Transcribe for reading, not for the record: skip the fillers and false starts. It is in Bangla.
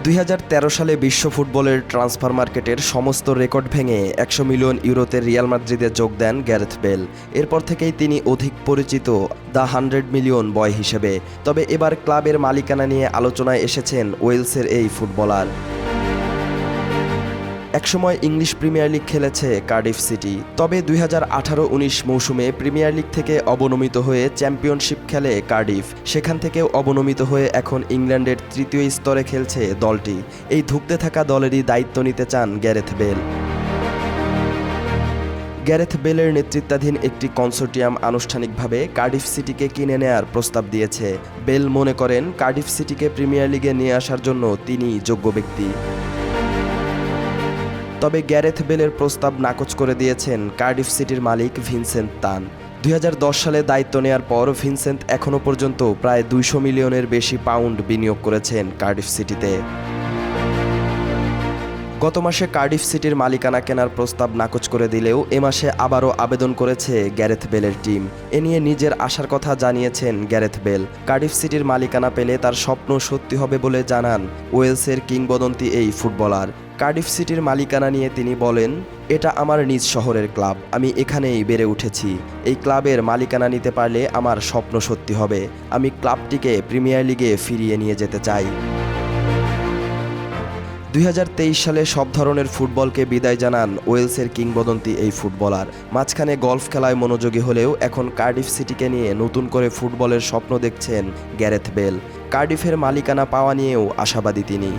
2013 সালে বিশ্ব ফুটবলের ট্রান্সফার মার্কেটের সমস্ত রেকর্ড ভেঙে 100 মিলিয়ন ইউরোতে রিয়াল মাদ্রিদে যোগ দেন গ্যারেথ বেল। এরপর থেকেই তিনি অধিক পরিচিত দ্য 100 মিলিয়ন বয় হিসেবে। তবে এবার ক্লাবের মালিকানা নিয়ে আলোচনায় এসেছেন ওয়েলসের এই ফুটবলার। একসময় ইংলিশ প্রিমিয়ার লিগ খেলেছে কার্ডিফ সিটি, তবে 2018-19 মৌসুমে প্রিমিয়ার লিগ থেকে অবনমিত হয়ে চ্যাম্পিয়নশিপ খেলে কার্ডিফ। সেখান থেকেও অবনমিত হয়ে এখন ইংল্যান্ডের তৃতীয় স্তরে খেলছে দলটি। এই ধুঁকতে থাকা দলেরই দায়িত্ব নিতে চান গ্যারেথ বেল। গ্যারেথ বেলের নেতৃত্বাধীন একটি কনসোর্টিয়াম আনুষ্ঠানিকভাবে কার্ডিফ সিটিকে কিনে নেয়ার প্রস্তাব দিয়েছে। বেল মনে করেন কার্ডিফ সিটিকে প্রিমিয়ার লিগে নিয়ে আসার জন্য তিনিই যোগ্য ব্যক্তি। তবে গ্যারেথ বেলের প্রস্তাব নাকচ করে দিয়েছেন কার্ডিফ সিটির মালিক ভিনসেন্ট তান। 2010 সালে দায়িত্ব নেয়ার পর ভিনসেন্ট এখনও পর্যন্ত প্রায় 200 মিলিয়নের বেশি পাউন্ড বিনিয়োগ করেছেন কার্ডিফ সিটিতে। গত মাসে কার্ডিফ সিটির মালিকানা কেনার প্রস্তাব নাকচ করে দিলেও এ মাসে আবারও আবেদন করেছে গ্যারেথ বেলের টিম। এ নিয়ে নিজের আশার কথা জানিয়েছেন গ্যারেথ বেল। কার্ডিফ সিটির মালিকানা পেলে তার স্বপ্ন সত্যি হবে বলে জানান ওয়েলসের কিংবদন্তি এই ফুটবলার। কার্ডিফ সিটির মালিকানা নিয়ে তিনি বলেন, এটা আমার নিজ শহরের ক্লাব, আমি এখানেই বেড়ে উঠেছি। এই ক্লাবের মালিকানা নিতে পারলে আমার স্বপ্ন সত্যি হবে। আমি ক্লাবটিকে প্রিমিয়ার লিগে ফিরিয়ে নিয়ে যেতে চাই। 2023 সালে সব ধরনের ফুটবলকে বিদায় জানান ওয়েলসের কিংবদন্তি এই ফুটবলার। মাঝখানে গলফ খেলায় মনোযোগী হলেও এখন কার্ডিফ সিটিকে নিয়ে নতুন করে ফুটবলের স্বপ্ন দেখছেন গ্যারেথ বেল। কার্ডিফের মালিকানা পাওয়া নিয়েও আশাবাদী তিনি।